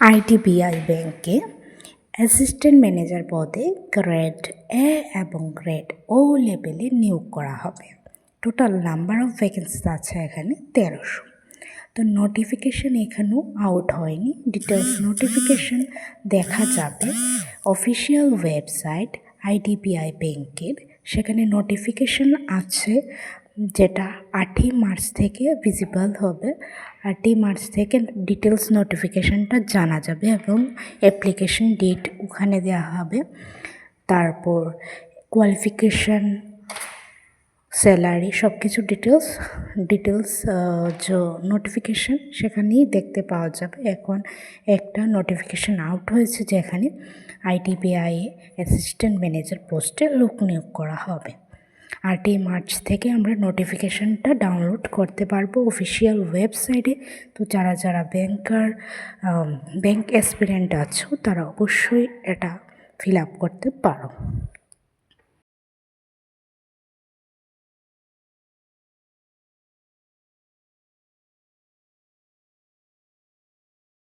IDBI ব্যাংকে assistant manager পদে grade A এবং গ্রেড ও লেভেলে নিয়োগ করা হবে। টোটাল নাম্বার অফ ভ্যাকেন্সি আছে এখানে 1300। তো নোটিফিকেশান এখানেও আউট হয়নি, ডিটেলস নোটিফিকেশান দেখা যাবে অফিসিয়াল ওয়েবসাইট আইডিবিআই ব্যাংকের। সেখানে নোটিফিকেশান আছে, যেটা 8ই মার্চ থেকে ভিজিবল হবে। 8ই মার্চ থেকে ডিটেলস নোটিফিকেশানটা জানা যাবে এবং অ্যাপ্লিকেশন ডেট ওখানে দেওয়া হবে। তারপর কোয়ালিফিকেশান, স্যালারি, সব কিছু ডিটেলস নোটিফিকেশান সেখানেই দেখতে পাওয়া যাবে। এখন একটা নোটিফিকেশান আউট হয়েছে যেখানে আইডিবিআই অ্যাসিস্ট্যান্ট ম্যানেজার পোস্টে লোক নিয়োগ করা হবে। 8ই মার্চ থেকে আমরা নোটিফিকেশানটা ডাউনলোড করতে পারবো অফিসিয়াল ওয়েবসাইটে। তো যারা ব্যাংক অ্যাসপিরেন্ট আছো তারা অবশ্যই এটা ফিল আপ করতে পারো।